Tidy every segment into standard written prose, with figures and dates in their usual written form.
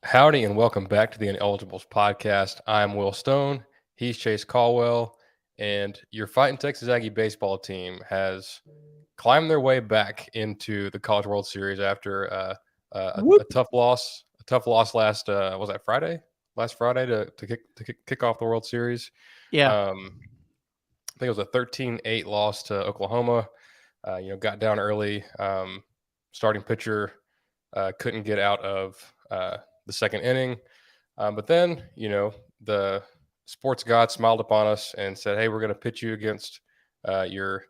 Howdy and welcome back to the Ineligibles podcast. I'm Will Stone. He's Chase Caldwell, and your fighting Texas Aggie baseball team has climbed their way back into the College World Series after a Whoop. tough loss. A tough loss last was that Friday? Last Friday to kick off the World Series. Yeah. I think it was a 13-8 loss to Oklahoma. Got down early. Starting pitcher couldn't get out of the second inning. But then, the sports god smiled upon us and said, "Hey, we're going to pitch you against your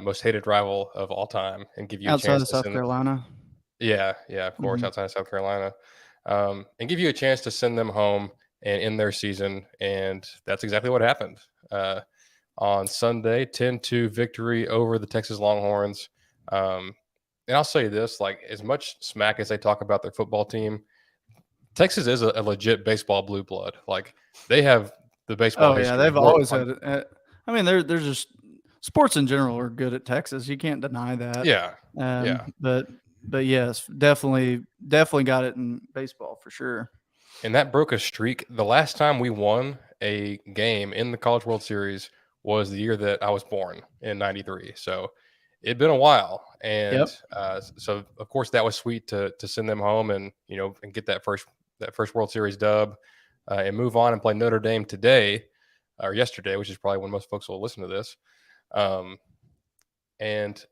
most hated rival of all time and give you a Outside chance of to South send." Carolina. Yeah, of course, Mhm. outside of South Carolina, and give you a chance to send them home and end their season. And that's exactly what happened. On Sunday, 10-2 victory over the Texas Longhorns. And I'll say this, like, as much smack as they talk about their football team, Texas is a legit baseball blue blood. Like, they have the baseball Oh yeah, history. they've always had it. I mean, they're just sports in general are good at Texas. You can't deny that. Yeah, Um, yeah. but but yes, definitely got it in baseball for sure. And that broke a streak. The last time we won a game in the College World Series was the year that I was born in '93. So it'd been a while, and Yep. so of course that was sweet to send them home and and get that first World Series dub, and move on and play Notre Dame today or yesterday, which is probably when most folks will listen to this. Um, and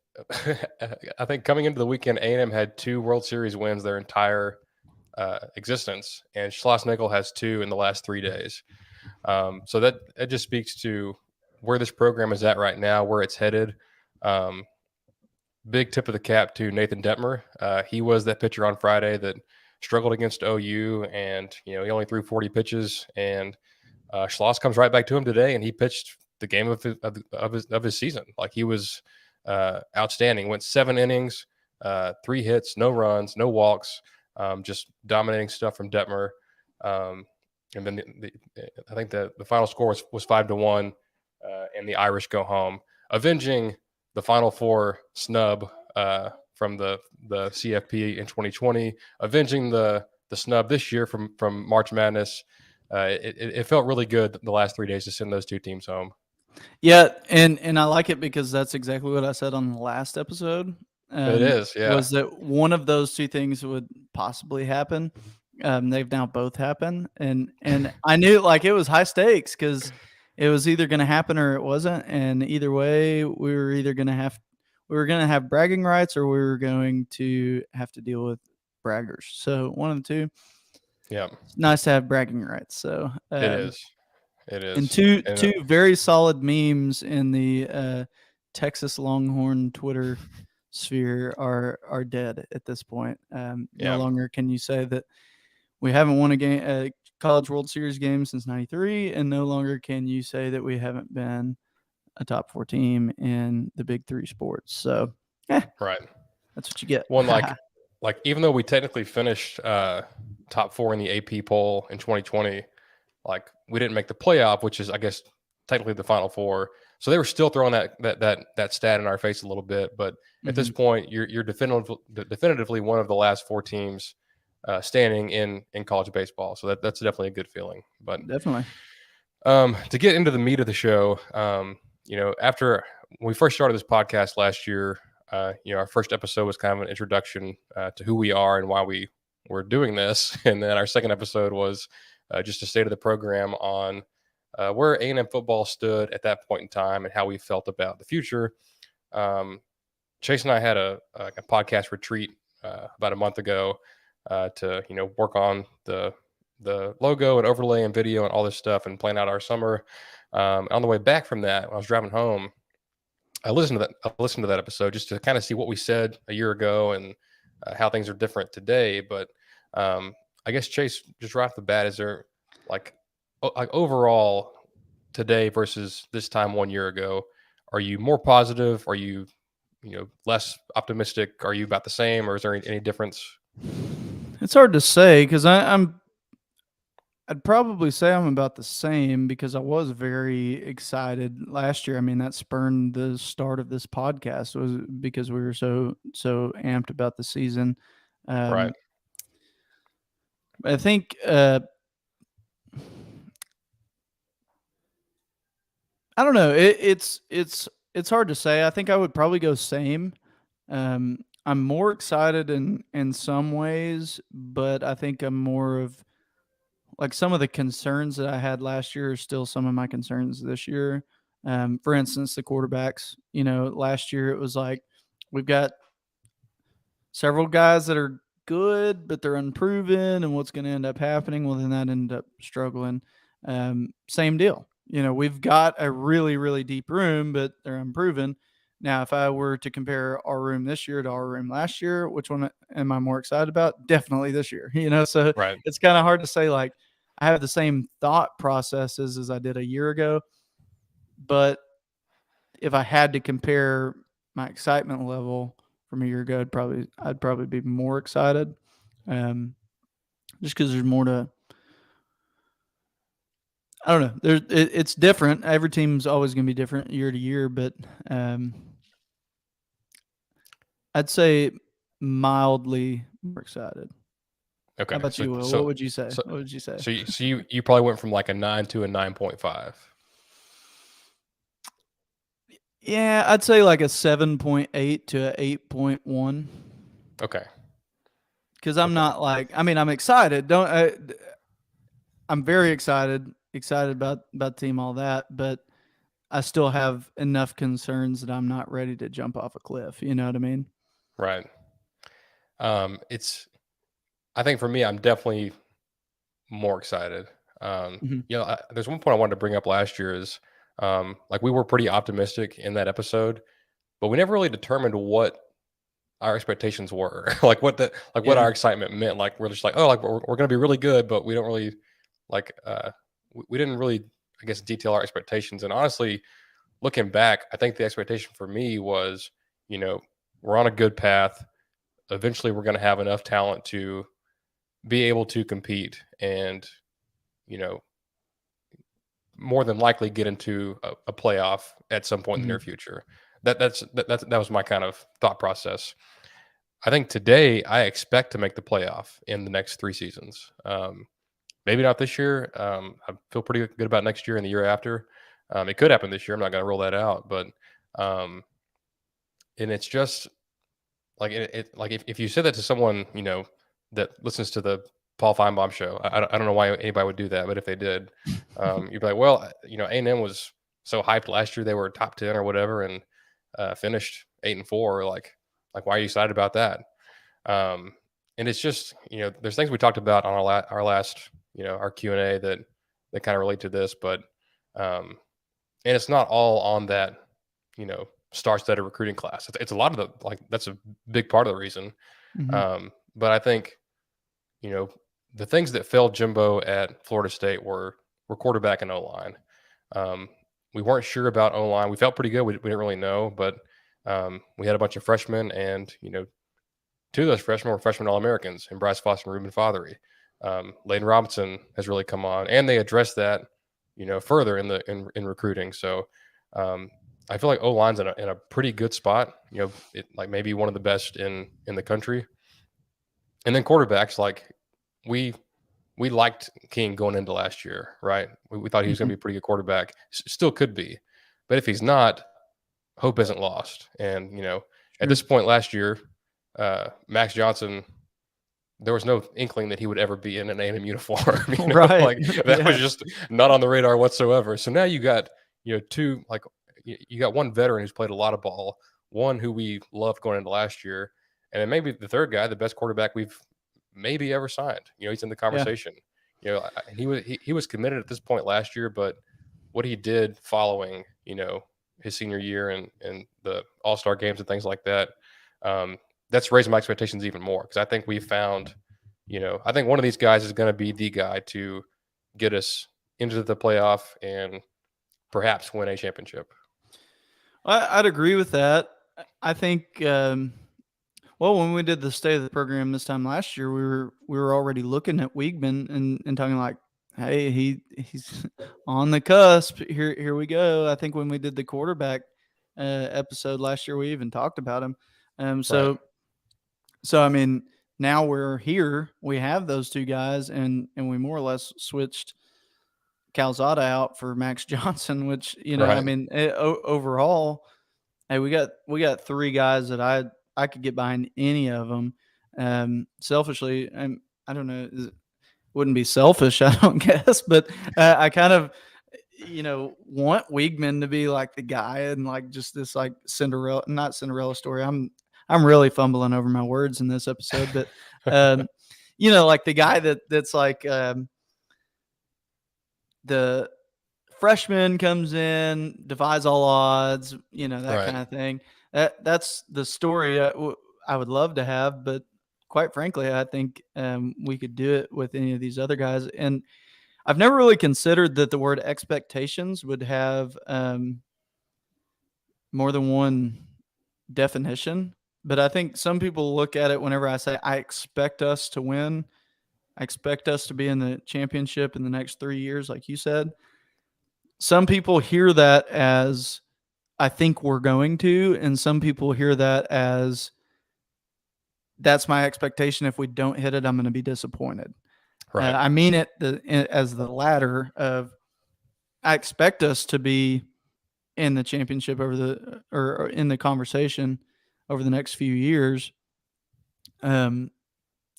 I think coming into the weekend, A&M had two World Series wins their entire existence, and Schloss Nickel has two in the last 3 days. So that just speaks to where this program is at right now, where it's headed. Um, Big tip of the cap to Nathan Detmer. He was that pitcher on Friday that struggled against OU, and he only threw 40 pitches. And Schloss comes right back to him today, and he pitched the game of his season. Like, he was outstanding. Went 7 innings, 3 hits, no runs, no walks, just dominating stuff from Detmer. Um, and then I think the final score was 5-1, and the Irish go home, avenging the Final Four snub from the CFP in 2020, avenging the snub this year from March Madness. It felt really good the last 3 days to send those two teams home. Yeah, and I like it because that's exactly what I said on the last episode. It is, yeah. Was that one of those two things would possibly happen? They've now both happened, and I knew like it was high stakes because it was either going to happen or it wasn't, and either way, we were going to have bragging rights or we were going to have to deal with braggers. So one of the two. Yeah, It's nice to have bragging rights. So it is. It and is. two And very solid memes in the Texas Longhorn Twitter sphere are dead at this point. No yeah, longer can you say that we haven't won a College World Series game since '93, and no longer can you say that we haven't been a top four team in the big three sports. So, right. that's what you get. One like even though we technically finished top four in the AP poll in 2020, like, we didn't make the playoff, which is, I guess, technically the Final Four. So they were still throwing that stat in our face a little bit. But at this Mhm. point, you're definitively one of the last four teams standing in college baseball. So that's definitely a good feeling. But Definitely. to get into the meat of the show, after we first started this podcast last year, our first episode was kind of an introduction to who we are and why we were doing this, and then our second episode was just a state of the program on where A&M football stood at that point in time and how we felt about the future. Um, Chase and I had a podcast retreat about a month ago to work on the logo and overlay and video and all this stuff and plan out our summer. On the way back from that, when I was driving home, I listened to that episode just to kind of see what we said a year ago and how things are different today. But I guess, Chase, just right off the bat, is there like like overall today versus this time 1 year ago? Are you more positive? Are you less optimistic? Are you about the same, or is there any difference? It's hard to say because I'd probably say I'm about the same because I was very excited last year. I mean, that spurned the start of this podcast was because we were so amped about the season. Right. Um, I think I don't know. It's hard to say. I think I would probably go same. I'm more excited in some ways, but I think I'm more of like some of the concerns that I had last year are still some of my concerns this year. For instance, the quarterbacks. Last year it was like we've got several guys that are good, but they're unproven, and what's going to end up happening? Well, then that ended up struggling. Same deal. We've got a really, really deep room, but they're unproven. Now, if I were to compare our room this year to our room last year, which one am I more excited about? Definitely this year. So Right. it's kind of hard to say. Like I have the same thought processes as I did a year ago, but if I had to compare my excitement level from a year ago, I'd probably be more excited, um, just because there's more to. I don't know. It's different. Every team's always going to be different year to year, but um, I'd say mildly more excited. How Okay. about So you, Will? What so would you say? so What would you say? so you probably went from like a 9 to a 9.5. Yeah, I'd say like a 7.8 to a 8.1. Okay. Because I'm Okay. not like, I mean, I'm excited. I'm very excited about the team, all that, but I still have enough concerns that I'm not ready to jump off a cliff. You know what I mean? Right. It's I think for me, I'm definitely more excited. Mhm. There's one point I wanted to bring up last year is like we were pretty optimistic in that episode, but we never really determined what our expectations were, like what Yeah. our excitement meant. Like we're just like, oh, like we're going to be really good, but we don't really like we didn't really, I guess, detail our expectations. And honestly, looking back, I think the expectation for me was, you know, we're on a good path. Eventually, we're going to have enough talent to be able to compete and, you know, more than likely get into a playoff at some point in the near Mhm. future. That was my kind of thought process. I think today I expect to make the playoff in the next 3 seasons. Maybe not this year. I feel pretty good about next year and the year after. It could happen this year. I'm not going to rule that out, but um, and it's just like like if you said that to someone that listens to the Paul Feinbaum show, I don't know why anybody would do that, but if they did, you'd be like, well, A&M was so hyped last year; they were top 10 or whatever, and finished 8-4. Like why are you excited about that? Um, and it's just there's things we talked about on our last our Q&A that kind of relate to this, but um, and it's not all on that star-studded recruiting class. It's a lot of the that's a big part of the reason. Mhm. But I think you know the things that failed Jimbo at Florida State were quarterback and O line. Um, we weren't sure about O line. We felt pretty good. We didn't really know, but we had a bunch of freshmen, and two of those freshmen were freshman All Americans, and Bryce Foster and Ruben Fothery. Layden Robinson has really come on, and they addressed that, further in recruiting. So um, I feel like O line's in a pretty good spot. Like maybe one of the best in the country. And then quarterbacks, like we we liked King going into last year, right? We thought he was going to Mhm. be a pretty good quarterback. Still could be, but if he's not, hope isn't lost. And at Sure. this point last year, Max Johnson, there was no inkling that he would ever be in an A&M uniform. Right. Like that was Yeah. just not on the radar whatsoever. So now you got two you got one veteran who's played a lot of ball, one who we loved going into last year, and then maybe the third guy, the best quarterback we've maybe ever signed. He's in the Yeah. conversation. And he was committed at this point last year, but what he did following his senior year and the All Star games and things like that. Um, that's raising my expectations even more because I think we found, I think one of these guys is going to be the guy to get us into the playoff and perhaps win a championship. I'd agree with that. I think. Well, when we did the state of the program this time last year, we were already looking at Wiegman and talking like, hey, he's on the cusp. Here we go. I think when we did the quarterback episode last year, we even talked about him. Um, Right. so so I mean, now we're here. We have those two guys, and we more or less switched Calzada out for Max Johnson, which I Right. mean, overall, hey, we got three guys that I could get behind any of them. Selfishly, I don't know, wouldn't be selfish, I don't guess, but I kind of want Wiegman to be like the guy and like just this like not Cinderella story. I'm really fumbling over my words in this episode, but um, like the guy that's like the freshman comes in, defies all odds, that Right. kind of thing. That's the story I would love to have, but quite frankly, I think we could do it with any of these other guys. And I've never really considered that the word expectations would have more than one definition. But I think some people look at it whenever I say, I expect us to win. I expect us to be in the championship in the next 3 years, like you said. Some people hear that as, I think we're going to, and some people hear that as, that's my expectation. If we don't hit it, I'm going to be disappointed. Right. I mean it as the latter of, I expect us to be in the championship or in the conversation over the next few years. Um,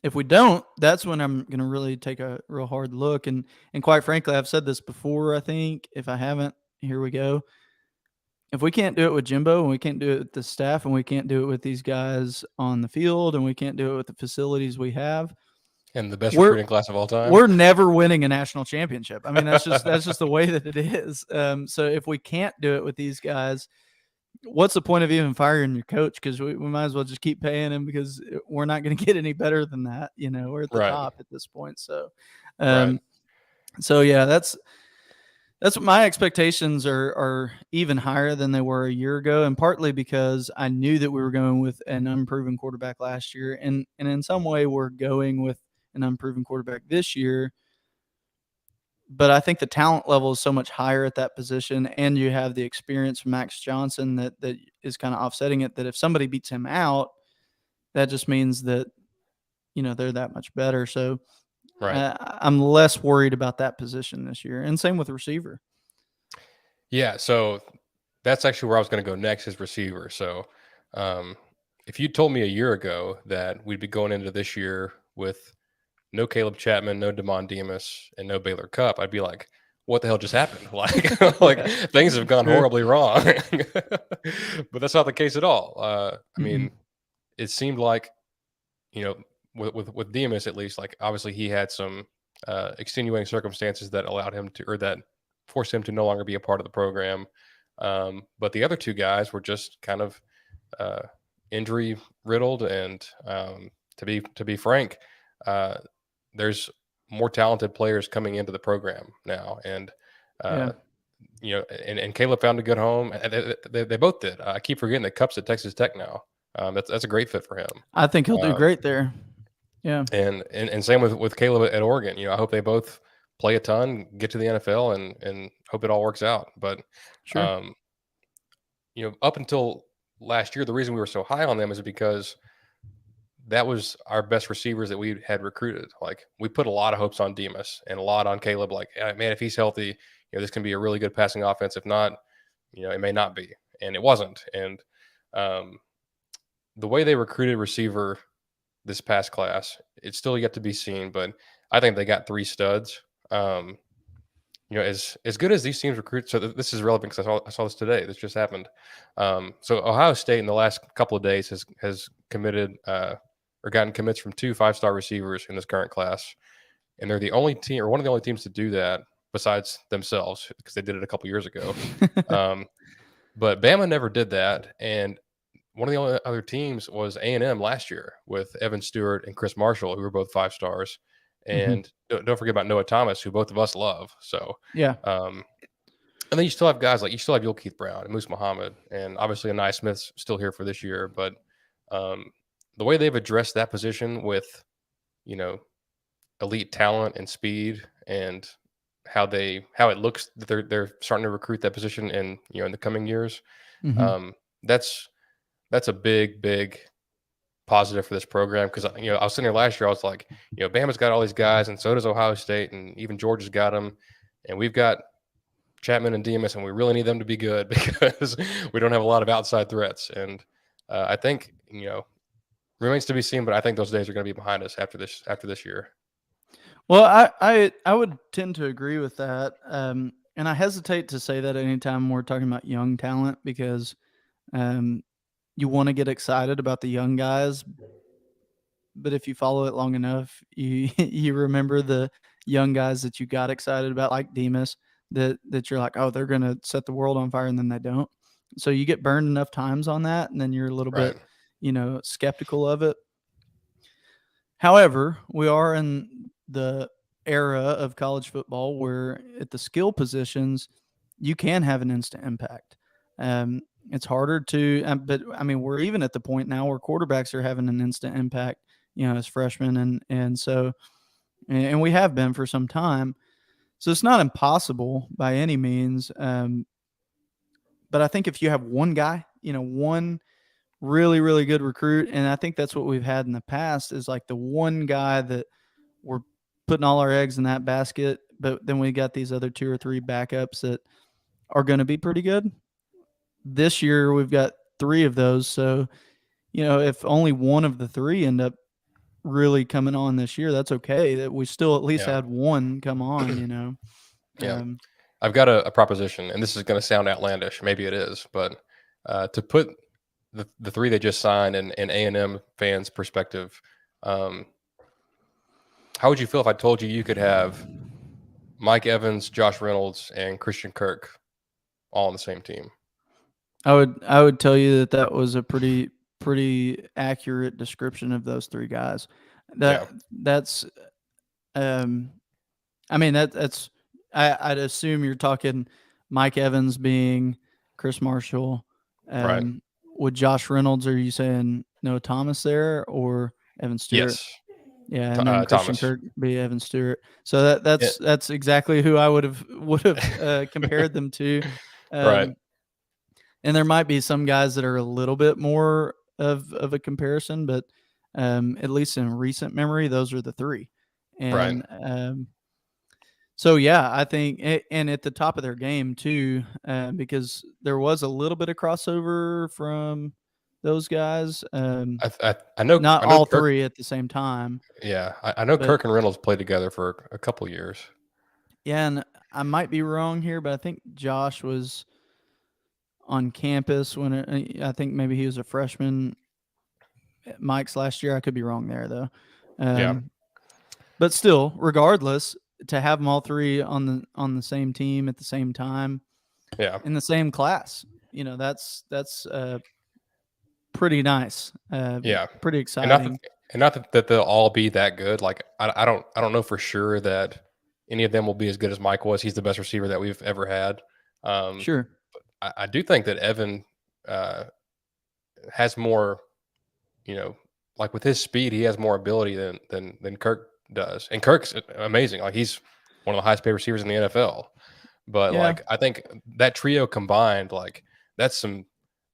if we don't, that's when I'm going to really take a real hard look. And quite frankly, I've said this before. I think if I haven't, here we go. If we can't do it with Jimbo, and we can't do it with the staff, and we can't do it with these guys on the field, and we can't do it with the facilities we have, And the best we're recruiting class of all time. we're never winning a national championship. I mean, that's just the way that it is. So if we can't do it with these guys, what's the point of even firing your coach? Because we might as well just keep paying him, because we're not going to get any better than that. We're at the Right. top at this point. So, Right. um, yeah, that's what my expectations are even higher than they were a year ago, and partly because I knew that we were going with an unproven quarterback last year, and in some way we're going with an unproven quarterback this year. But I think the talent level is so much higher at that position, and you have the experience from Max Johnson that is kind of offsetting it. That if somebody beats him out, that just means that they're that much better. So Right. I'm less worried about that position this year, and same with receiver. Yeah. So that's actually where I was going to go next is receiver. So, um, if you told me a year ago that we'd be going into this year with no Caleb Chapman, no Demond Demas, and no Baylor Cup, I'd be like, what the hell just happened? Like Yeah, things have gone sure. horribly wrong. But that's not the case at all. I Mm-mm. mean, it seemed like, you know, with Demas at least, like obviously he had some extenuating circumstances that allowed him to, or that forced him to no longer be a part of the program. But the other two guys were just kind of uh, injury riddled, and to be frank, uh, there's more talented players coming into the program now, and Yeah, uh, and Caleb found a good home. And they both did. I keep forgetting that Cup's at Texas Tech now. That's a great fit for him. I think he'll do Um, great there. Yeah, and same with Caleb at Oregon. I hope they both play a ton, get to the NFL, and hope it all works out. But sure. um, up until last year, the reason we were so high on them is because that was our best receivers that we had recruited. Like we put a lot of hopes on Demas and a lot on Caleb. Like, man, if he's healthy, this can be a really good passing offense. If not, it may not be. And it wasn't. And um, the way they recruited receiver this past class, it's still yet to be seen. But I think they got three studs. As good as these teams recruit. So this is relevant because I saw this today. This just happened. So Ohio State in the last couple of days has committed or gotten commits from two 5-star receivers in this current class, and they're the only team or one of the only teams to do that besides themselves because they did it a couple years ago. Um, but Bama never did that, and one of the only other teams was A&M last year with Evan Stewart and Chris Marshall, who were both 5-stars. Mhm. And don't forget about Noah Thomas, who both of us love. So, Yeah, um, and then you still have guys like you still have Yul Keith Brown and Moose Muhammad, and obviously Anai Smith's still here for this year. But um, the way they've addressed that position with, you know, elite talent and speed, and how it looks that they're starting to recruit that position in the coming years, mhm. um, that's a big positive for this program because I was sitting there last year. I was like, Bama's got all these guys, and so does Ohio State, and even Georgia's got them, and we've got Chapman and Demas, and we really need them to be good because we don't have a lot of outside threats. And I think remains to be seen, but I think those days are going to be behind us after this year. Well, I would tend to agree with that, and I hesitate to say that anytime we're talking about young talent because um, you want to get excited about the young guys, but if you follow it long enough, you you remember the young guys that you got excited about, like Demas, that you're like, oh, they're gonna set the world on fire, and then they don't. So you get burned enough times on that, and then you're a little Right. bit, skeptical of it. However, we are in the era of college football where at the skill positions, you can have an instant impact. It's harder to, but I mean, we're even at the point now where quarterbacks are having an instant impact, as freshmen, and we have been for some time. So it's not impossible by any means. But I think if you have one guy, one really, really good recruit, and I think that's what we've had in the past is like the one guy that we're putting all our eggs in that basket, but then we got these other two or three backups that are going to be pretty good. This year we've got three of those, so if only one of the three end up really coming on this year, that's okay. That we still at least Yeah. had one come on. Yeah. Um, I've got a proposition, and this is going to sound outlandish. Maybe it is, but to put the three they just signed in A&M fans' perspective, um, how would you feel if I told you could have Mike Evans, Josh Reynolds, and Christian Kirk all on the same team? I would tell you that was a pretty accurate description of those three guys. Yeah. That's um I mean that's I'd assume you're talking Mike Evans being Chris Marshall. Right. With Josh Reynolds, are you saying Noah Thomas there or Evan Stewart? Yes. Yeah, and then Christian Thomas. Kirk be Evan Stewart. So Yeah. that's exactly who I would have compared them to. Right. Um, and there might be some guys that are a little bit more of a comparison, but at least in recent memory, those are the three. Right. And so yeah, I think, and at the top of their game too, because there was a little bit of crossover from those guys. I know Not I know all Kirk. three at the same time, Yeah, I know but Kirk and Reynolds played together for a couple years. yeah, and I might be wrong here, but I think Josh was on campus when I think maybe he was a freshman at Mike's last year. I could be wrong there though. Yeah. Um, but still, regardless, to have them all three on the same team at the same time Yeah. in the same class, that's pretty nice, Yeah. pretty And not that, exciting. and not that they'll all be that good. Like I don't know for sure that any of them will be as good as Mike was. He's the best receiver that we've ever had. Um, Sure. I do think that Evan uh, has more, you know, like with his speed, he has more ability than Kirk does. And Kirk's amazing. Like he's one of the highest paid receivers in the NFL. But Yeah. like I think that trio combined, like that's some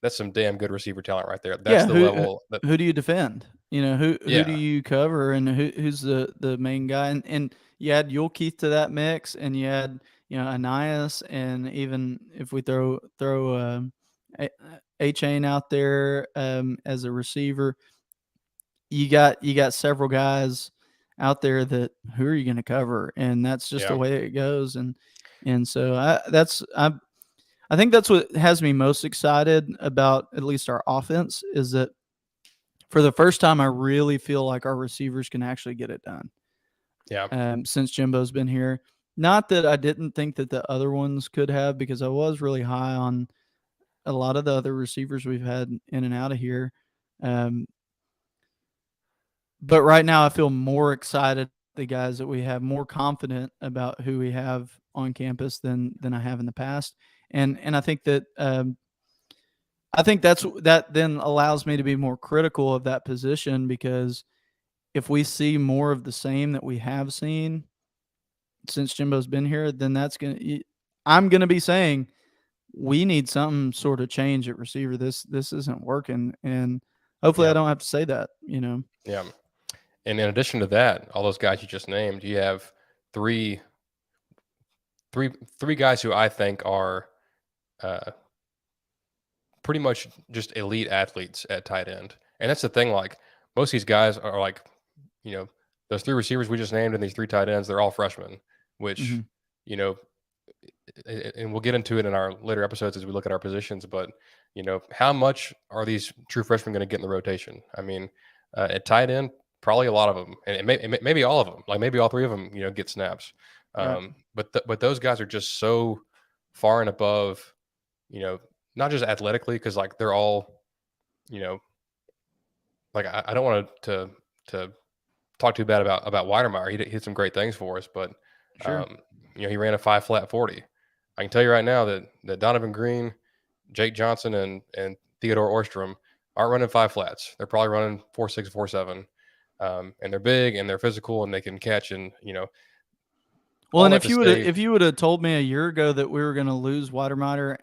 that's some damn good receiver talent right there. That's Yeah, the who level that who do you defend? Who do yeah, you cover, and who's the main guy? And you add Yule Keith to that mix, and you add Ananias, and even if we throw A Chain out there as a receiver, you got several guys out there that who are you going to cover, and that's just the yeah, way it goes. And so I think that's what has me most excited about at least our offense is that for the first time, I really feel like our receivers can actually get it done yeah, since Jimbo's been here. Not that I didn't think that the other ones could have, because I was really high on a lot of the other receivers we've had in and out of here. Um, but right now, I feel more excited the guys that we have, more confident about who we have on campus than I have in the past, and I think that then allows me to be more critical of that position, because if we see more of the same that we have seen since Jimbo's been here, then I'm gonna be saying we need some sort of change at receiver. This isn't working, and hopefully I Yeah. don't have to say that, you know. Yeah. And in addition to that, all those guys you just named, you have three, three guys who I think are uh, pretty much just elite athletes at tight end. And that's the thing. Like most of these guys are like, you know, those three receivers we just named and these three tight ends, they're all freshmen, which, Mhm. you know, and we'll get into it in our later episodes as we look at our positions. But how much are these true freshmen going to get in the rotation? I mean, at tight end, probably a lot of them, and maybe all of them. Like maybe all three of them, get snaps. Right. But those guys are just so far and above. Not just athletically, because like they're all, you know, like I don't want to talk too bad about Weidermeyer. He did some great things for us, but Sure. um, he ran a 5 flat 40. I can tell you right now that Donovan Green, Jake Johnson, and Theodore Orstrom aren't running 5 flats. They're probably running 4.6, 4.7, and they're big and they're physical and they can catch and Well, all and that to say, if you would have told me a year ago that we were going to lose Weidermeyer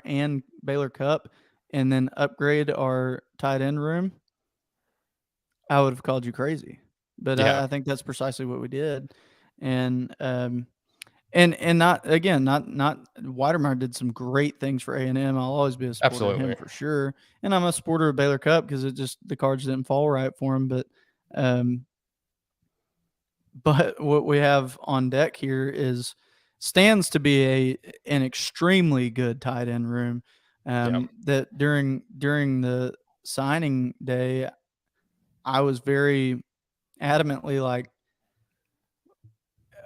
and Baylor Cup, and then upgrade our tight end room, I would have called you crazy. But yeah, I think that's precisely what we did, and and not again, not Weidermeyer did some great things for A&M. I'll always be a supporter of him absolutely, for sure, and I'm a supporter of Baylor Cup because it just the cards didn't fall right for him, um, but what we have on deck here is stands to be an extremely good tight end room. yeah, That during the signing day, I was very adamantly like,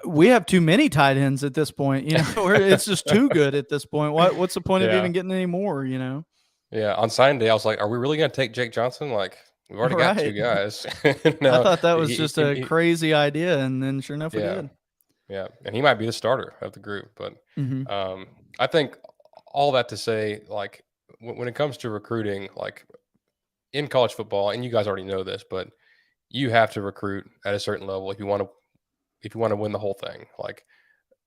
we have too many tight ends at this point. You know, it's just too good at this point. What's the point of yeah, even getting any more? You know, yeah. On signing day, I was like, "Are we really going to take Jake Johnson? Like, we've already got two right? guys." I Now, thought that was just a he crazy idea, and then sure enough, we yeah. did. Yeah, and he might be the starter of the group. But Hmm. I think all that to say, like when it comes to recruiting, like in college football, and you guys already know this, but you have to recruit at a certain level if you want to win the whole thing. Like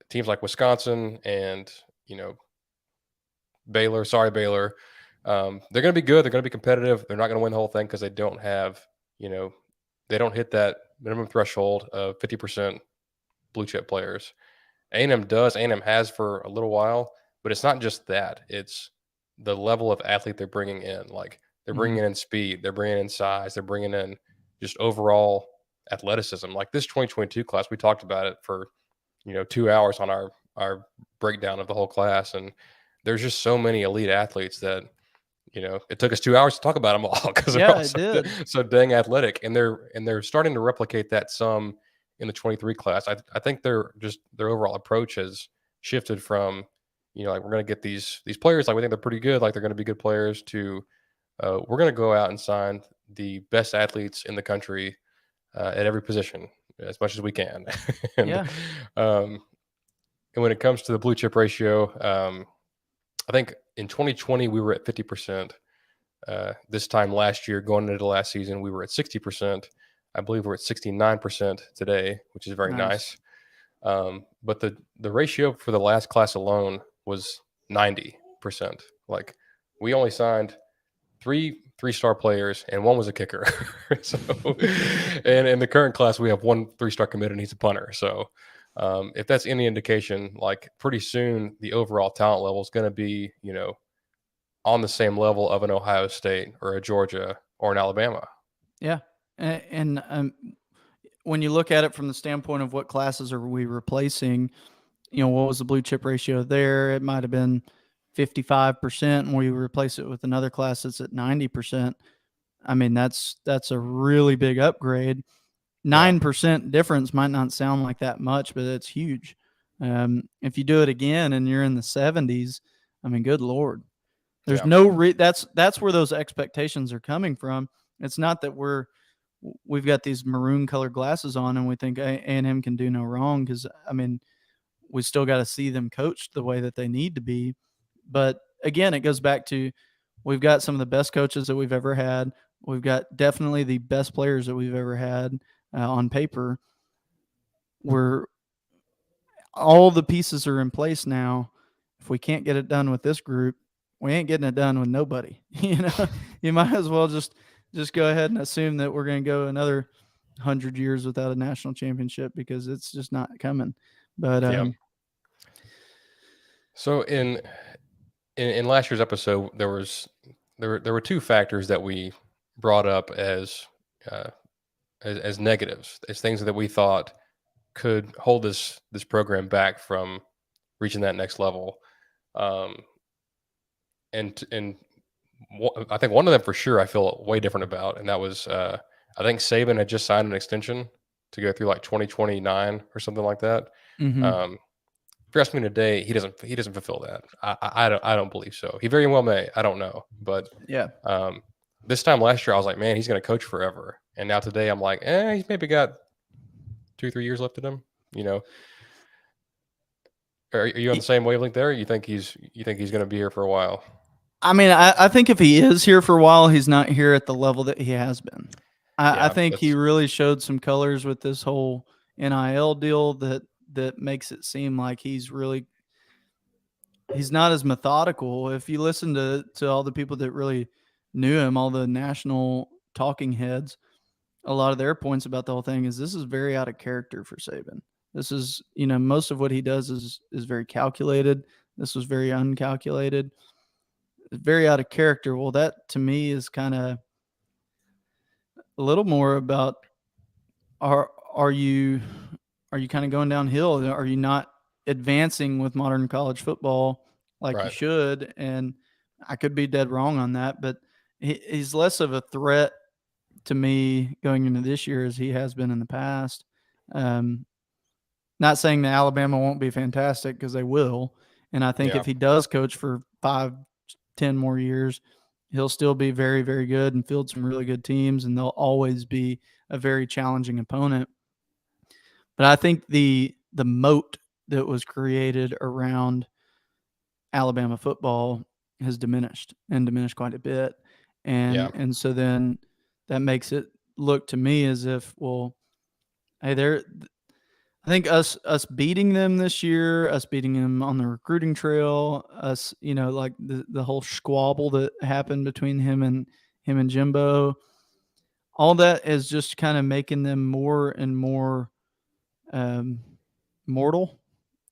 teams like Wisconsin and Baylor, sorry Baylor, they're going to be good. They're going to be competitive. They're not going to win the whole thing because they don't have you know they don't hit that minimum threshold of 50% blue chip players. A&M does. A&M has for a little while, but it's not just that. It's the level of athlete they're bringing in. Like they're Hmm. bringing in speed, they're bringing in size, they're bringing in just overall athleticism. Like this 2022 class, we talked about it for 2 hours on our breakdown of the whole class, and there's just so many elite athletes that it took us 2 hours to talk about them all because they're Yeah, all it did. so dang athletic, and they're starting to replicate that some in the 23 class. I think their overall approach has shifted from like we're going to get these players like we think they're pretty good, like they're going to be good players, to we're going to go out and sign the best athletes in the country at every position as much as we can, and Yeah. um, and when it comes to the blue chip ratio, I think in 2020 we were at 50%. This time last year, going into the last season, we were at 60%. I believe we're at 69% today, which is very Nice. nice. But the ratio for the last class alone was 90%. Like we only signed three-star players and one was a kicker. So, and in the current class, we have one 3-star committed and he's a punter. So, if that's any indication, like pretty soon the overall talent level is going to be, on the same level of an Ohio State or a Georgia or an Alabama. Yeah. And when you look at it from the standpoint of what classes are we replacing, you know, what was the blue chip ratio there? It might have been 55%, and we replace it with another class that's at 90%. I mean, that's a really big upgrade. Yeah, 9% difference might not sound like that much, but it's huge. If you do it again and you're in the 70s, I mean, good Lord. There's yeah, no that's where those expectations are coming from. It's not that we've got these maroon colored glasses on and we think A&M can do no wrong, because I mean, we still got to see them coached the way that they need to be. But again, it goes back to, we've got some of the best coaches that we've ever had. We've got definitely the best players that we've ever had on paper. We're All the pieces are in place now. If we can't get it done with this group, we ain't getting it done with nobody. You might as well just go ahead and assume that we're going to go another 100 years without a national championship because it's just not coming. But Yeah. So in last year's episode, there were two factors that we brought up uh, as negatives, as things that we thought could hold this program back from reaching that next level. Um, and I think one of them for sure I feel way different about, and that was I think Saban had just signed an extension to go through like 2029 or something like that. mhm. Um, if you ask me today, he doesn't fulfill that. I don't believe so. He very well may. I don't know, but Yeah. um, this time last year I was like, man, he's going to coach forever, and now today I'm like, he's maybe got 2-3 years left in him. You know, are you on the same wavelength there? You think he's going to be here for a while? I mean, I think if he is here for a while, he's not here at the level that he has been. I Yeah, think he that's really showed some colors with this whole NIL deal that makes it seem like he's not as methodical. If you listen to all the people that really knew him, all the national talking heads, a lot of their points about the whole thing is this is very out of character for Saban. This is, most of what he does is very calculated. This was very uncalculated, very out of character. Well, that to me is kind of a little more about are you kind of going downhill? Are you not advancing with modern college football like you right. should? And I could be dead wrong on that, but he's less of a threat to me going into this year as he has been in the past. Um, Not saying that Alabama won't be fantastic because they will, and I think Yeah, if he does coach for 5, 10 more years, he'll still be very, very good and field some really good teams, and they'll always be a very challenging opponent. But I think the moat that was created around Alabama football has diminished and diminished quite a bit, yeah, and so then that makes it look to me as if, well, hey, they're I think us beating them this year, us beating them on the recruiting trail, us, like the whole squabble that happened between him and Jimbo, all that is just kind of making them more and more um, mortal,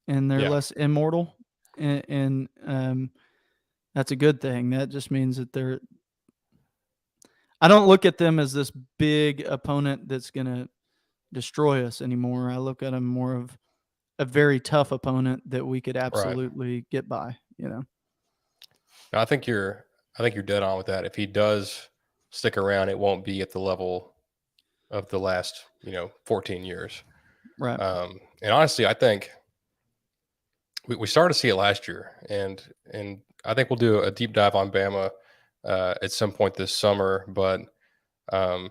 and they're yeah. less immortal, and that's a good thing. That just means that they're. I don't look at them as this big opponent that's gonna destroy us anymore. I look at them more of a very tough opponent that we could Right. absolutely get by. No, I think you're dead on with that. If he does stick around, it won't be at the level of the last 14 years. Right. And honestly, I think we started to see it last year, and I think we'll do a deep dive on Bama at some point this summer. But um,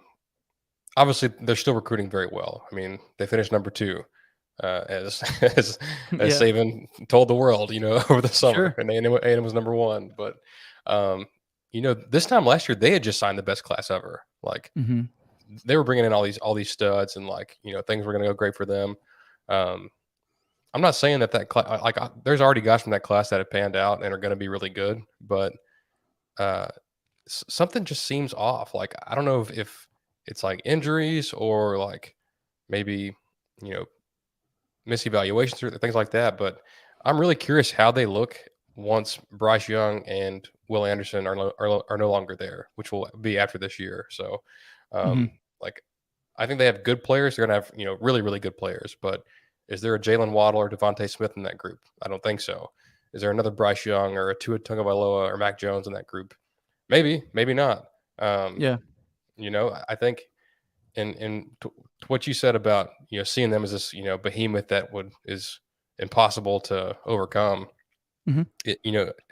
obviously, they're still recruiting very well. I mean, they finished number two, as as Yeah. Saban told the world, over the summer, Sure. and A&M was number one. But um, this time last year, they had just signed the best class ever. Like Mhm. they were bringing in all these studs, and like things were going to go great for them. Um, I'm not saying that class, there's already guys from that class that have panned out and are going to be really good, but uh, something just seems off. Like I don't know if it's like injuries or like maybe you know misevaluations or things like that. But I'm really curious how they look once Bryce Young and Will Anderson are no longer there, which will be after this year. So, Mhm. like I think they have good players. They're gonna have really really good players. But is there a Jalen Waddle or Devontae Smith in that group? I don't think so. Is there another Bryce Young or a Tua Tagovailoa or Mac Jones in that group? Maybe, maybe not. Um, Yeah. I think and to what you said about seeing them as this behemoth that would is impossible to overcome. Mhm. It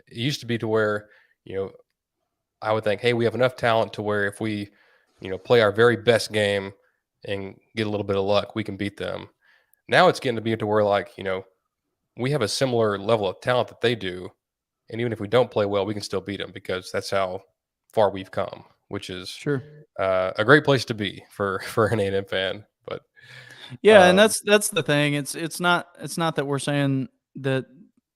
used to be to where you know I would think, hey, we have enough talent to where if we play our very best game and get a little bit of luck, we can beat them. Now it's getting to be to where like we have a similar level of talent that they do, and even if we don't play well, we can still beat them because that's how far we've come, which is Sure. a great place to be for for an A&M fan. But Yeah, and um, that's the thing. It's not that we're saying that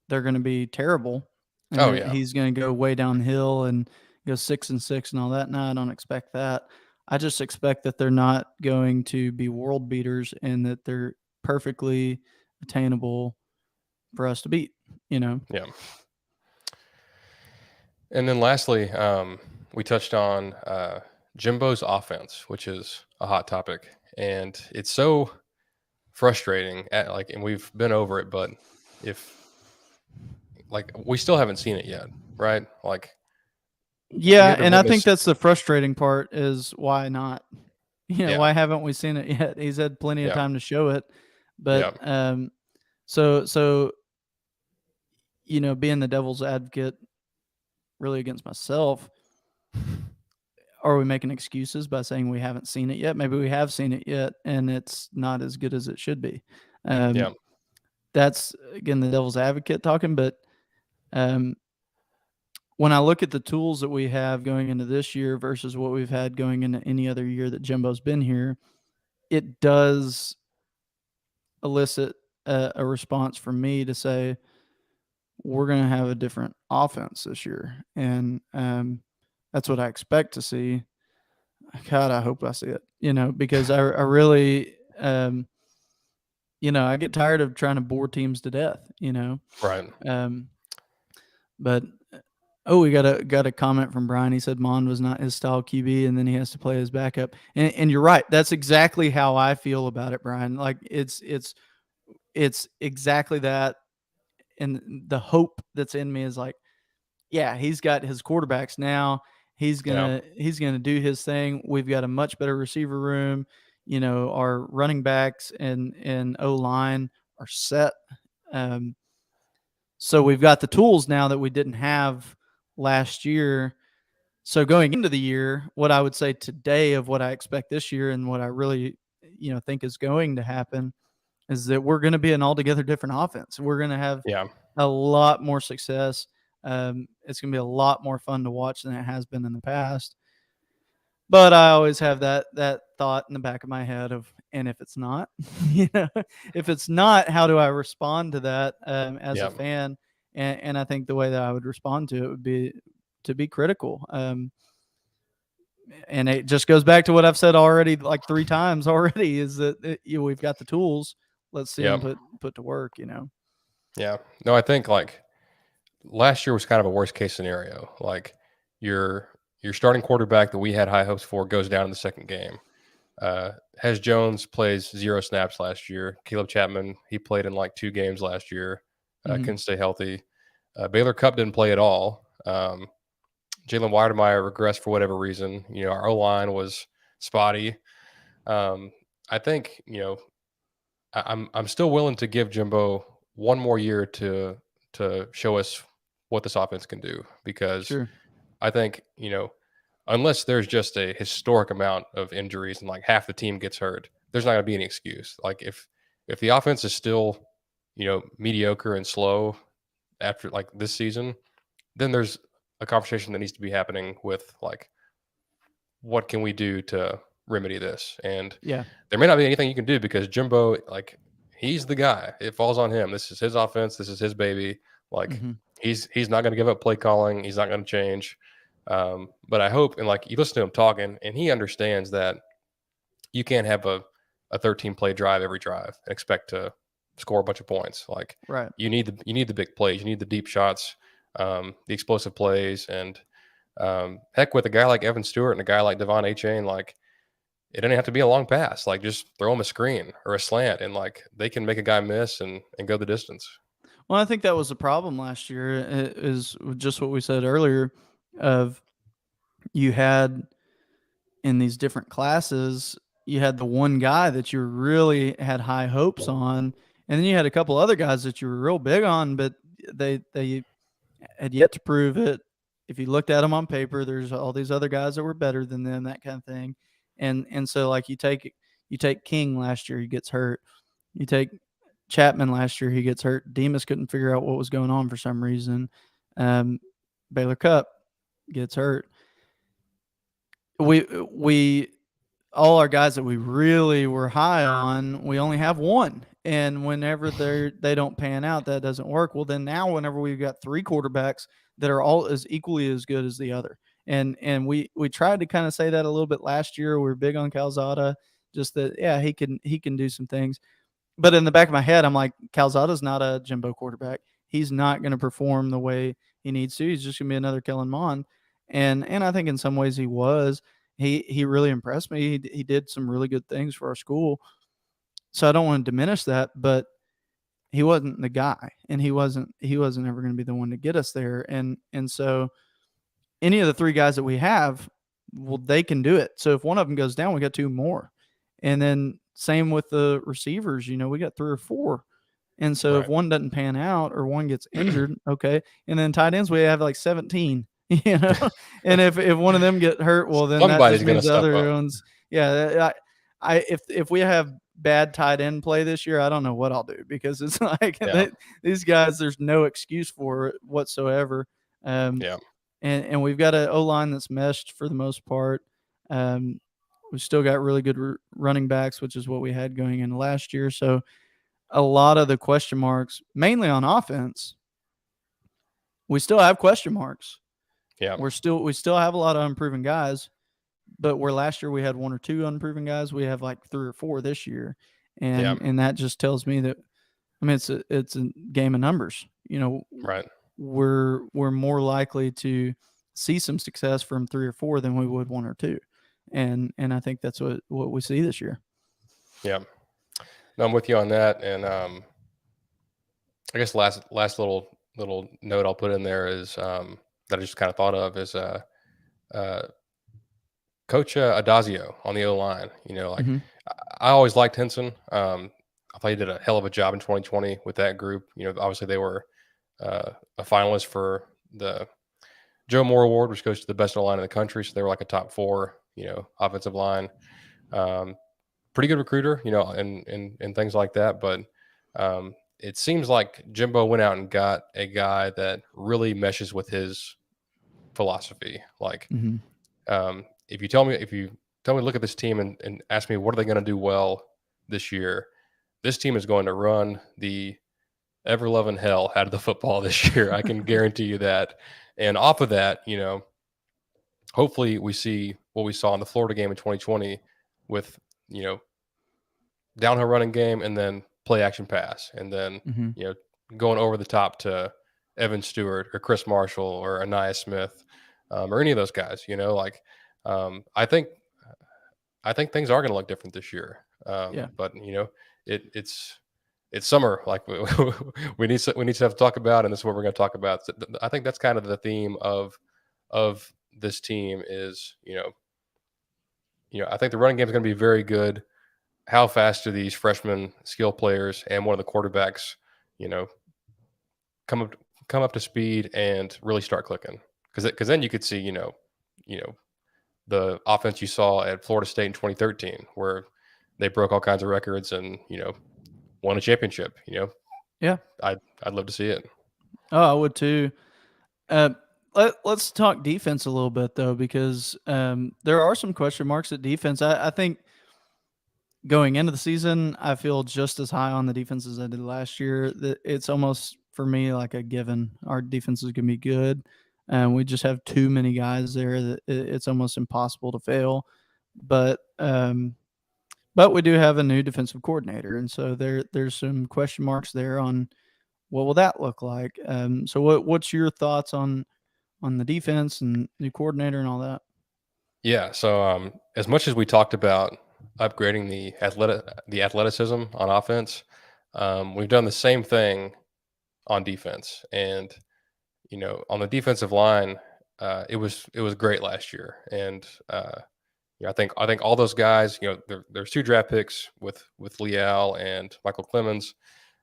they're gonna be terrible. and Oh that yeah, he's going to go way downhill and go 6-6 and all that. No, I don't expect that. I just expect that they're not going to be world beaters and that they're perfectly attainable for us to beat. You know. yeah. And then lastly, we touched on Jimbo's offense, which is a hot topic, and it's so frustrating. And we've been over it, but if we still haven't seen it yet, right? Like we Yeah, had to and I think witness. that's the frustrating part is why not? Yeah, Why haven't we seen it yet? He's had plenty of yeah, time to show it, but yeah, so being the devil's advocate, really against myself, are we making excuses by saying we haven't seen it yet? Maybe we have seen it yet, and it's not as good as it should be. Um, yeah, that's again the devil's advocate talking, but um, when I look at the tools that we have going into this year versus what we've had going into any other year that Jimbo's been here, it does elicit a response from me to say we're going to have a different offense this year, and that's what I expect to see. God, I hope I see it. Because I really, I get tired of trying to bore teams to death. right. Um, but oh, we got a comment from Brian. He said Mond was not his style QB, and then he has to play his backup. And you're right. That's exactly how I feel about it, Brian. Like it's exactly that. And the hope that's in me is like, yeah, he's got his quarterbacks now. He's Yeah, gonna he's gonna do his thing. We've got a much better receiver room. Our running backs and O line are set. Um, so we've got the tools now that we didn't have last year. So going into the year, what I would say today of what I expect this year and what I really, think is going to happen is that we're going to be an altogether different offense. We're going to have yeah, a lot more success. It's going to be a lot more fun to watch than it has been in the past. But I always have that thought in the back of my head of, and if it's not, if it's not, how do I respond to that as a yeah, fan? And I think the way that I would respond to it would be to be critical. And it just goes back to what I've said already, like 3 times already, is that we've got the tools. Let's see yeah, them put to work. yeah. No, I think last year was kind of a worst case scenario. Like your your starting quarterback that we had high hopes for goes down in the second game. Hez Jones plays 0 snaps last year. Caleb Chapman, he played in like 2 games last year. Hmm. Couldn't stay healthy. Baylor Cup didn't play at all. Jalen Weidemeyer regressed for whatever reason. Our O line was spotty. Um, I think I'm still willing to give Jimbo one more year to show us what this offense can do, because Sure. I think unless there's just a historic amount of injuries and like half the team gets hurt, there's not going to be any excuse. Like if the offense is still mediocre and slow after like this season, then there's a conversation that needs to be happening with like what can we do to remedy this. And Yeah. there may not be anything you can do because Jimbo, like, he's the guy. It falls on him. This is his offense. This is his baby. Like, Hmm. he's not going to give up play calling. He's not going to change. But I hope, and like you listen to him talking, and he understands that you can't have a 13 play drive every drive and expect to score a bunch of points. Like, Right. you need the big plays. You need the deep shots, the explosive plays, and heck, with a guy like Evan Stewart and a guy like Devon A. Chain, like it doesn't have to be a long pass. Like just throw them a screen or a slant, and like they can make a guy miss and go the distance. Well, I think that was the problem last year, is just what we said earlier of you had in these different classes, you had the one guy that you really had high hopes on, and then you had a couple other guys that you were real big on, but they had yet to prove it. If you looked at them on paper, there's all these other guys that were better than them, that kind of thing. And so like you take King last year, he gets hurt. You take Chapman last year, he gets hurt. Demas couldn't figure out what was going on for some reason. Um, Baylor Cup gets hurt. We all our guys that we really were high on, we only have one, And whenever they don't pan out, that doesn't work. Well, then now whenever we've got three quarterbacks that are all as equally as good as the other, and we tried to kind of say that a little bit last year. We were big on Calzada, just that yeah he can do some things. But in the back of my head, I'm like, Calzada's not a Jimbo quarterback. He's not going to perform the way he needs to. He's just going to be another Kellen Mond. And I think in some ways he was. He really impressed me. He did some really good things for our school. So I don't want to diminish that, but he wasn't the guy, and he wasn't ever going to be the one to get us there. And so any of the three guys that we have, well, they can do it. So if one of them goes down, we got two more. And then same with the receivers, we got three or four. And so if Right. one doesn't pan out or one gets injured, okay. And then tight ends, we have like 17, you know. And if one of them get hurt, well, then that Somebody's just going to means the step other up. ones, yeah. If we have bad tight end play this year, I don't know what I'll do because it's like Yeah. these guys, there's no excuse for it whatsoever. Um, Yeah. and we've got an O line that's meshed for the most part. Um, we've still got really good running backs, which is what we had going into last year. So a lot of the question marks, mainly on offense, we still have question marks. Yeah. We still have a lot of unproven guys, but where last year we had one or two unproven guys, we have like three or four this year, Yeah. and that just tells me that I mean it's a game of numbers. Right. We're more likely to see some success from three or four than we would one or two, and I think that's what we see this year. Yeah. No, I'm with you on that. And I guess last little note I'll put in there is that I just kind of thought of is uh, Coach Adazio on the O line. Like Mm-hmm. I always liked Henson. I thought he did a hell of a job in 2020 with that group. Obviously they were a finalist for the Joe Moore Award, which goes to the best O line in the country. So they were like a top four, offensive line. Um, Pretty good recruiter, and things like that. But it seems like Jimbo went out and got a guy that really meshes with his philosophy. Like, Mm-hmm. if you tell me, look at this team and ask me, what are they going to do well this year? This team is going to run the ever loving hell out of the football this year. I can guarantee you that. And off of that, hopefully we see what we saw in the Florida game in 2020 with, you know, downhill running game and then play action pass. And then, Mm-hmm. you know, going over the top to Evan Stewart or Chris Marshall or Anaya Smith, or any of those guys, like, I think things are going to look different this year. Yeah. But it's summer. Like we need to have to talk about, and this is what we're going to talk about. So I think that's kind of the theme of this team is, I think the running game is going to be very good. How fast do these freshman skill players and one of the quarterbacks, you know, come up come up to speed and really start clicking? Because then you could see, you know the offense you saw at Florida State in 2013, where they broke all kinds of records and won a championship. Yeah. I'd love to see it. Oh, I would too. Uh, let's talk defense a little bit though, because there are some question marks at defense. I think going into the season, I feel just as high on the defense as I did last year. That it's almost for me like a given. Our defense is going to be good. We just have too many guys there that it's almost impossible to fail. But but we do have a new defensive coordinator, and so there's some question marks there on what will that look like. So what's your thoughts on the defense and new coordinator and all that? Yeah. So as much as we talked about upgrading the athleticism on offense, we've done the same thing on defense. And on the defensive line, it was great last year. And I think all those guys, there's two draft picks with Leal and Michael Clemens.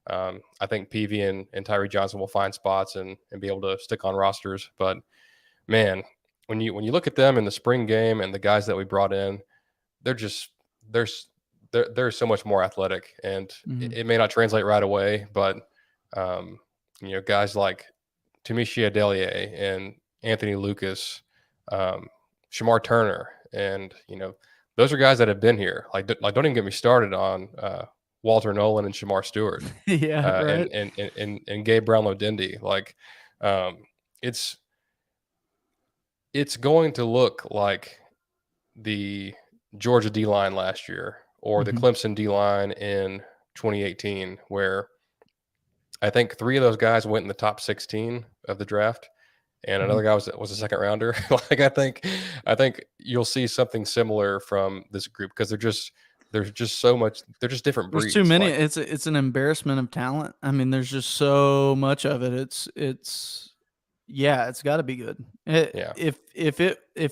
I think PV and Tyree Johnson will find spots and be able to stick on rosters. But man, when you look at them in the spring game and the guys that we brought in, they're just there's they're so much more athletic, and it, Mhm. it may not translate right away, but guys like Tamisha Adelier and Anthony Lucas, Shamar Turner, and those are guys that have been here. Like don't even get me started on Walter Nolan and Shamar Stewart, Yeah, right. and Gabe Brownlow-Dindy. Like, um, it's it's going to look like the Georgia D line last year or the Mhm, Clemson D line in 2018, where I think 3 of those guys went in the top 16 of the draft, and mhm. another guy was a second rounder. Like, I think you'll see something similar from this group because there's just so much. They're just different There's too breeds. many. Like, It's an embarrassment of talent. I mean, there's just so much of it. It's yeah, it's gotta be good. yeah, If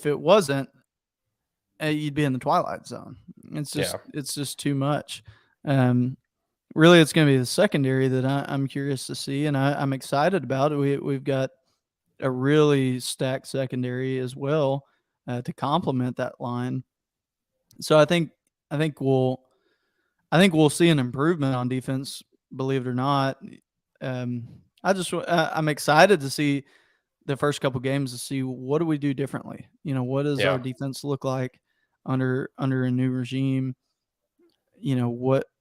it wasn't, you'd be in the twilight zone. yeah, It's just too much. Um, really, it's gonna be the secondary that I'm curious to see, and I'm excited about it. We've got a really stacked secondary as well, to complement that line. So I think we'll I think we'll see an improvement on defense, believe it or not. Um, I'm excited to see the first couple games to see what do we do differently. What does our yeah. defense look like under a new regime?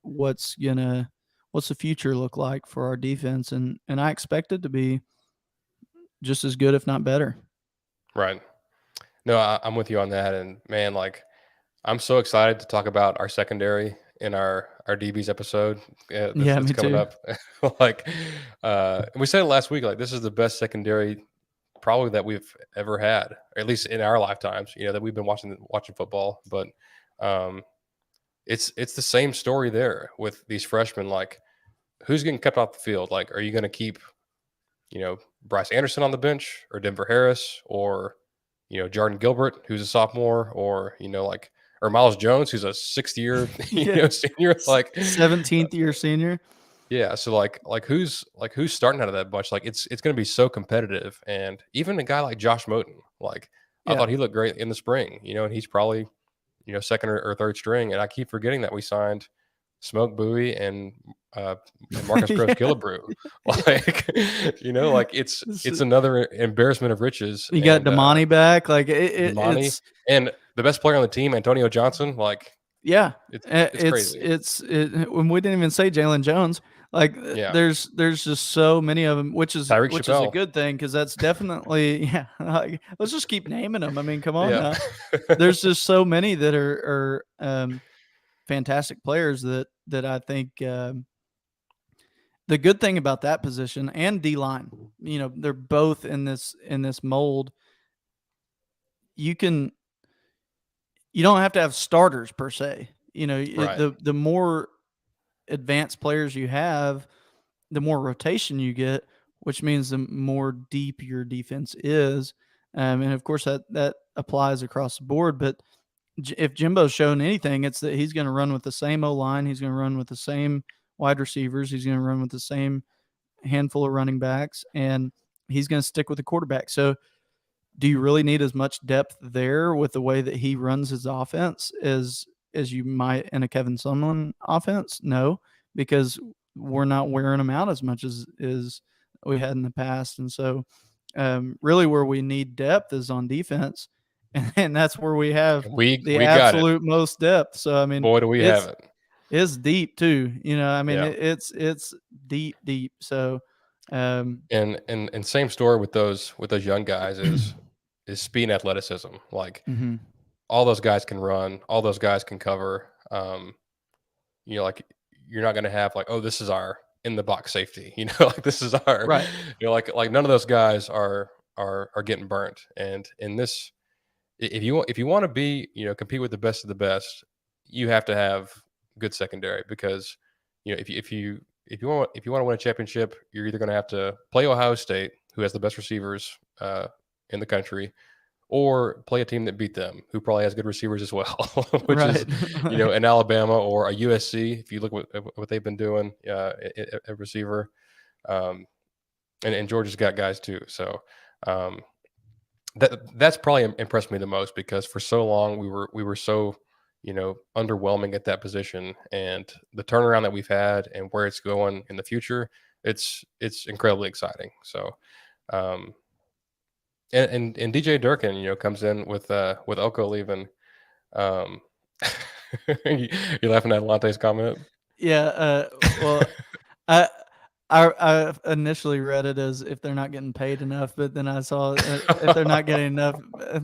What's the future look like for our defense? And I expect it to be just as good, if not better. Right. No, I'm with you on that. And man, like, I'm so excited to talk about our secondary in our DBs episode Yeah, that's me coming too. up. Like, we said it last week. Like, this is the best secondary probably that we've ever had, or at least in our lifetimes. That we've been watching football. But um, it's the same story there with these freshmen. Like, who's getting kept off the field? Like, are you going to keep Bryce Anderson on the bench, or Denver Harris, or Jordan Gilbert, who's a sophomore, or or Miles Jones, who's a sixth year Yeah, senior. Like, 17th year senior. yeah, so who's starting out of that bunch? Like, it's going to be so competitive, and even a guy like Josh Moten, like, I Yeah. thought he looked great in the spring, and he's probably second or third string, and I keep forgetting that we signed Smoke Bowie uh, and Marcus Groves Yeah. Killebrew. Yeah. Like, like This it's another embarrassment of riches. You got And Damani back, like, Damani it's and the best player on the team, Antonio Johnson. Like, yeah, it's crazy. when we didn't even say Jalen Jones, like, Yeah, there's just so many of them, Tyreek which is a Chappelle. good thing because that's definitely yeah, like, let's just keep naming them. I mean, come on Yeah, now. There's just so many that fantastic players that I think, the good thing about that position and D-line, they're both in this mold. You can you don't have to have starters per se. right. The more advanced players you have, the more rotation you get, which means the more deep your defense is. And of course that applies across the board. But if Jimbo's shown anything, it's that he's going to run with the same O line. He's going to run with the same wide receivers. He's going to run with the same handful of running backs, and he's going to stick with the quarterback. So do you really need as much depth there with the way that he runs his offense as you might in a Kevin Sumlin offense? No, because we're not wearing them out as much as we had in the past. And so, really, where we need depth is on defense, and that's where we have And we the we got it. absolute most depth. So I mean, Boy, do we have it's it. it's deep too. I mean, Yeah. it's deep, deep. So, um, And same story with those young guys is speed and athleticism. Like, mhm. all those guys can run, all those guys can cover. Like, you're not going to have like, oh, this is our in the box safety. Like, this is our, Right. like none of those guys are getting burnt. And in this, if you want to be, compete with the best of the best, you have to have good secondary because, if you want to win a championship, you're either going to have to play Ohio State, who has the best receivers in the country, or play a team that beat them, who probably has good receivers as well, which is, Right. Right. an Alabama or a USC. If you look what they've been doing at receiver, um, and Georgia's got guys too. So um, that's probably impressed me the most because for so long we were so underwhelming at that position, and the turnaround that we've had and where it's going in the future, it's incredibly exciting. So. Um, and DJ Durkin, comes in with Oko leaving. Um, you laughing at Lante's comment? Yeah. Well, I I initially read it as if they're not getting paid enough, but then I saw if they're not getting enough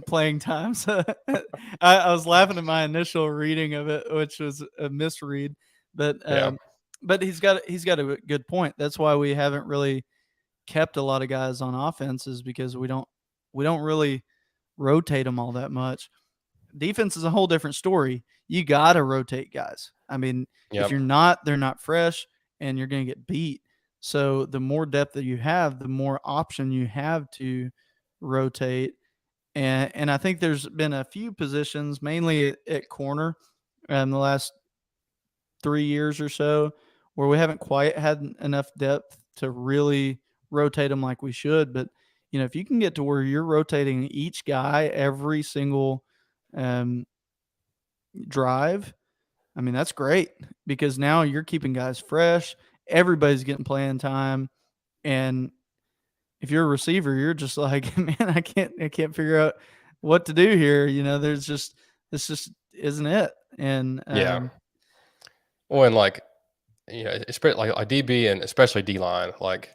playing time. So I was laughing at my initial reading of it, which was a misread. But Yeah. he's got a good point. That's why we haven't really kept a lot of guys on offense, is because we don't really rotate them all that much. Defense is a whole different story. You got to rotate guys. I mean, if Yep. you're not, they're not fresh and you're going to get beat. So the more depth that you have, the more option you have to rotate. And I think there's been a few positions, mainly at corner, in the last 3 years or so, where we haven't quite had enough depth to really rotate them like we should. But if you can get to where you're rotating each guy every single um, drive, I mean, that's great, because now you're keeping guys fresh. Everybody's getting playing time. And if you're a receiver, you're just like, man, I can't figure out what to do here. This just isn't it. And Yeah. Well, and like, especially like DB and especially D line, like,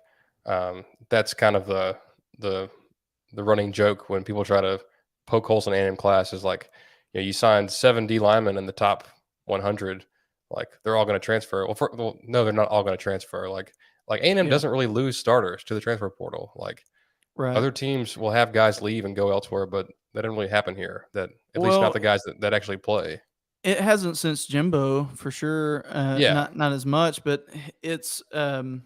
that's kind of the the running joke when people try to poke holes in A&M class is like, you signed 7 D linemen in the top 100, like they're all going to transfer. Well, no, they're not all going to transfer. Like A&M yeah, doesn't really lose starters to the transfer portal. Like right. other teams will have guys leave and go elsewhere, but that didn't really happen here. That at least not Well, the guys that actually play. it hasn't since Jimbo, for sure. Yeah. Not as much, but it's um,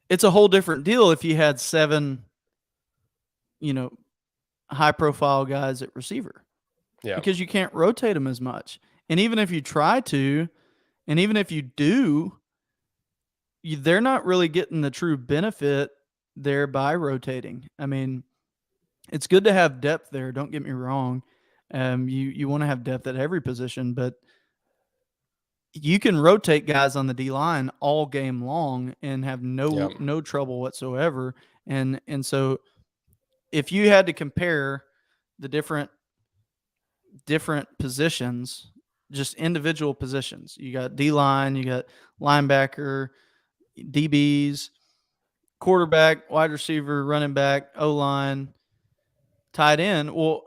it's a whole different deal if you had seven, you know, high profile guys at receiver, Yeah. because you can't rotate them as much. And even if you try to, and even if you do, they're not really getting the true benefit there by rotating. I mean, it's good to have depth there. Don't get me wrong. You want to have depth at every position, but you can rotate guys on the D line all game long and have Yeah. no trouble whatsoever. And so if you had to compare the different positions, just individual positions, you got D line, you got linebacker, DBs, quarterback, wide receiver, running back, O line, tight end. Well,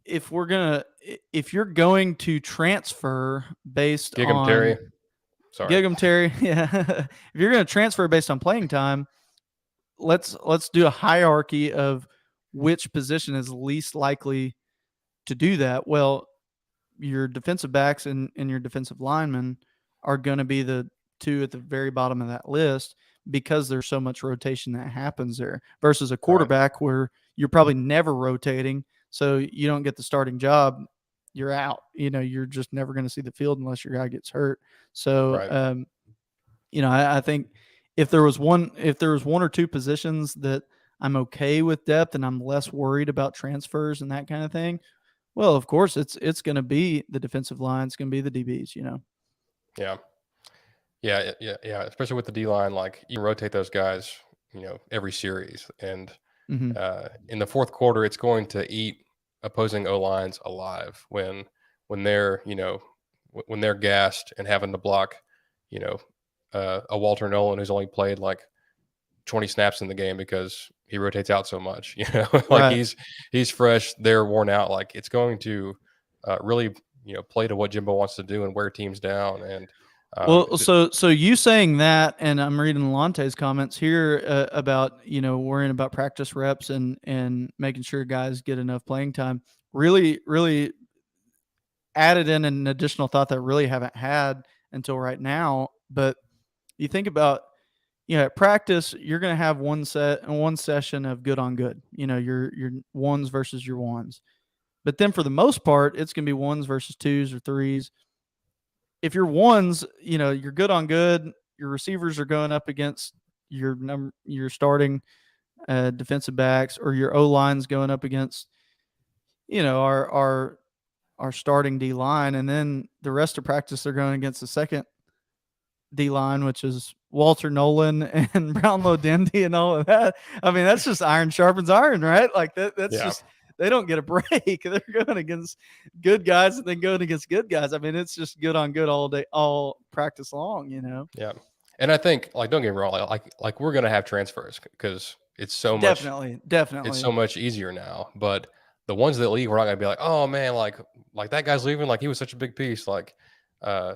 if you're going to transfer based Gig 'em, on Terry. Sorry. Gig 'em, Terry, yeah, if you're going to transfer based on playing time, let's do a hierarchy of which position is least likely to do that. Well, your defensive backs and your defensive linemen are going to be the two at the very bottom of that list, because there's so much rotation that happens there, versus a Right. quarterback where you're probably never rotating. So you don't get the starting job, you're out. You're just never going to see the field unless your guy gets hurt. So, Right. I think if there was one or two positions that I'm okay with depth and I'm less worried about transfers and that kind of thing, well, of course, it's going to be the defensive line. It's going to be the DBs. Yeah. Yeah. Yeah. Especially with the D line, like you can rotate those guys, every series. And Hmm. in the fourth quarter, it's going to eat opposing O lines alive when they're when they're gassed and having to block, you know, a Walter Nolan who's only played like 20 snaps in the game because he rotates out so much. Like Right. he's fresh, they're worn out. Like it's going to really play to what Jimbo wants to do and wear teams down. And Well, so you saying that, and I'm reading Lante's comments here about worrying about practice reps and making sure guys get enough playing time. Really, really added in an additional thought that I really haven't had until right now. But you think about, at practice, you're going to have one session of good on good. Your ones versus your ones. But then for the most part, it's going to be ones versus twos or threes. If you're ones, you're good on good. Your receivers are going up against your starting defensive backs, or your O line's going up against our starting D line, and then the rest of practice they're going against the second D line, which is Walter Nolan and Brownlow Dendy and all of that. I mean, that's just iron sharpens iron, right? Like that's yeah, just they don't get a break. They're going against good guys and then going against good guys. I mean, it's just good on good all day, all practice long, you know. Yeah. And I think, like, don't get me wrong, like we're gonna have transfers because Definitely, it's definitely. so much easier now. But the ones that leave, we're not gonna be like, oh man, like that guy's leaving, like he was such a big piece. Like, uh,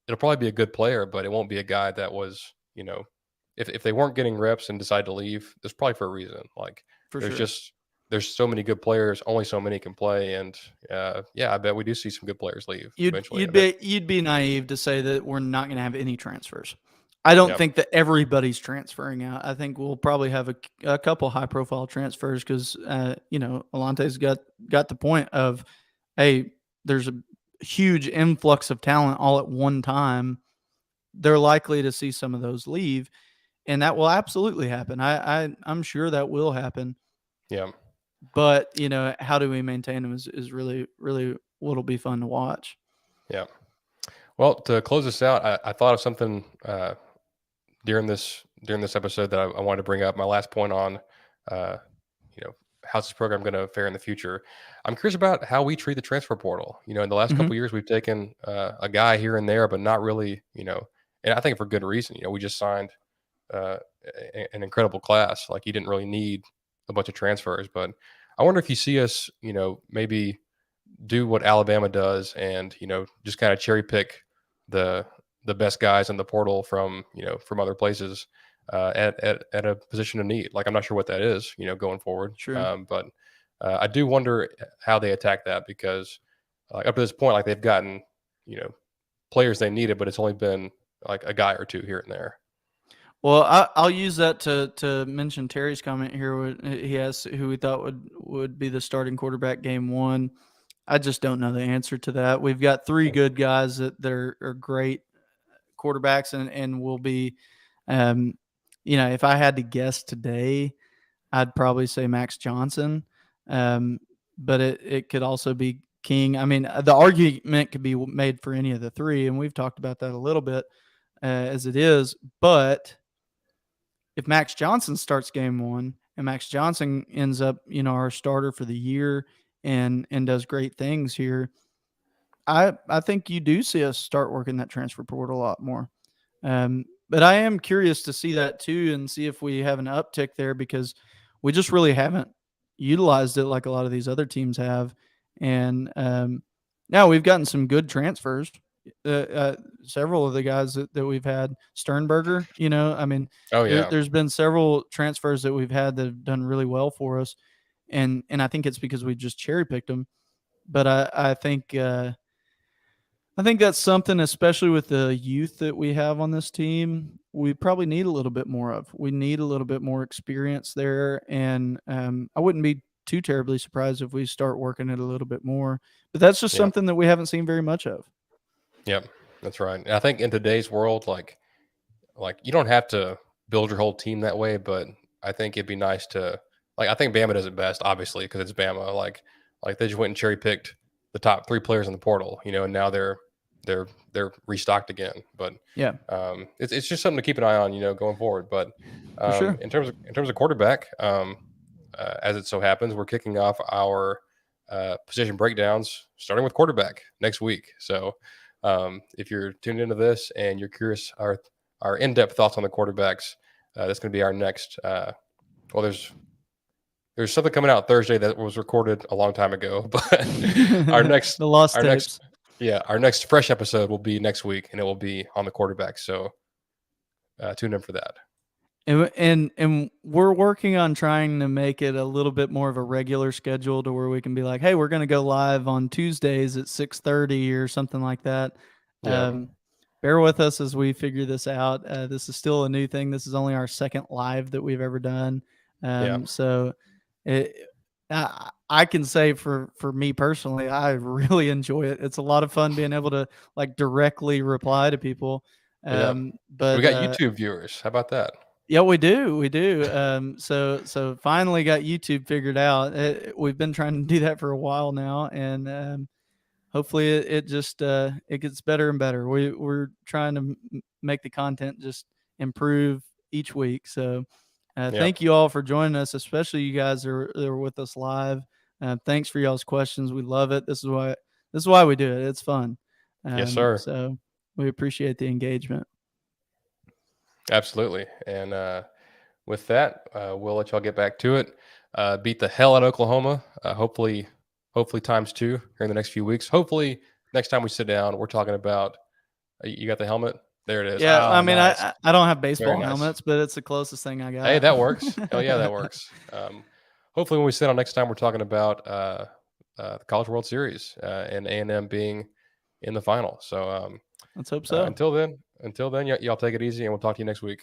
it'll probably be a good player, but it won't be a guy that was, if they weren't getting reps and decide to leave, it's probably for a reason. Like, For there's sure. just there's so many good players, only so many can play, and yeah, I bet we do see some good players leave You'd eventually. you'd And it, be you'd be naive to say that we're not going to have any transfers. I don't yeah, think that everybody's transferring out. I think we'll probably have a couple high profile transfers because Alante's got the point of, hey, there's a huge influx of talent all at one time. They're likely to see some of those leave, and that will absolutely happen. I'm sure that will happen. yeah, But how do we maintain them is really really what'll be fun to watch. yeah. Well, to close this out, I thought of something during this episode that I wanted to bring up. My last point on, uh, how's this program going to fare in the future? I'm curious about how we treat the transfer portal. In the last Hmm. couple of years, we've taken a guy here and there, but not really, and I think for good reason. We just signed uh, an incredible class. Like, you didn't really need a bunch of transfers, but I wonder if you see us, maybe do what Alabama does and just kind of cherry pick the the best guys in the portal from other places at a position of need. Like, I'm not sure what that is, going forward, Sure. but I do wonder how they attack that because up to this point, like, they've gotten you know players they needed, but it's only been like a guy or two here and there. Well, I'll use that to mention Terry's comment here. He asked who we thought would be the starting quarterback game one. I just don't know the answer to that. We've got three good guys that are great quarterbacks and will be, um, if I had to guess today, I'd probably say Max Johnson. Um, but it could also be King. I mean, the argument could be made for any of the three, and we've talked about that a little bit as it is. But if Max Johnson starts game one and Max Johnson ends up, our starter for the year and does great things here, I think you do see us start working that transfer portal a lot more. But I am curious to see that too and see if we have an uptick there because we just really haven't utilized it like a lot of these other teams have. And now we've gotten some good transfers. Several of the guys that we've had, Sternberger, I mean, Oh yeah, there's been several transfers that we've had that have done really well for us. And I think it's because we just cherry picked them. But I think that's something, especially with the youth that we have on this team, we probably need a little bit more of. We need a little bit more experience there, and I wouldn't be too terribly surprised if we start working it a little bit more. But that's just yeah, something that we haven't seen very much of. yeah. That's right. And I think in today's world, like you don't have to build your whole team that way, but I think it'd be nice to, like, I think Bama does it best, obviously, because it's Bama. Like they just went and cherry picked the top three players in the portal, and now they're restocked again. But Yeah, it's just something to keep an eye on, going forward. But for sure. in terms of quarterback, as it so happens, we're kicking off our position breakdowns starting with quarterback next week. So if you're tuned into this and you're curious, our in-depth thoughts on the quarterbacks. That's going to be our next. Well, there's something coming out Thursday that was recorded a long time ago, but our The next lost our next tapes. yeah our next fresh episode will be next week, and it will be on the quarterback. So tune in for that. And we're working on trying to make it a little bit more of a regular schedule to where we can be like, hey, we're going to go live on Tuesdays at 6:30 or something like that. Yeah, Um, bear with us as we figure this out. This is still a new thing. This is only our second live that we've ever done. yeah, So it, I can say for me personally, I really enjoy it. It's a lot of fun being able to like directly reply to people. yeah. We But got YouTube viewers. How about that? Yeah, we do, we do. So finally got YouTube figured out. We've been trying to do that for a while now, and hopefully it just it gets better and better. We're trying to make the content just improve each week. So Yeah, thank you all for joining us, especially you guys that are with us live. Thanks for y'all's questions. We love it. This is why we do it. It's fun. Yes, sir. So we appreciate the engagement. Absolutely. And with that, we'll let y'all get back to it. Beat the hell out of Oklahoma. Hopefully times 2 here in the next few weeks. Hopefully next time we sit down, we're talking about. You got the helmet? There it is. Yeah, I Oh, mean, nice. I don't have Very baseball nice. helmets, but it's the closest thing I Hey, got. that works. Hell yeah, that works. Hopefully when we sit down next time, we're talking about the College World Series and A&M being in the final. So Let's hope so. until then, y'all take it easy, and we'll talk to you next week.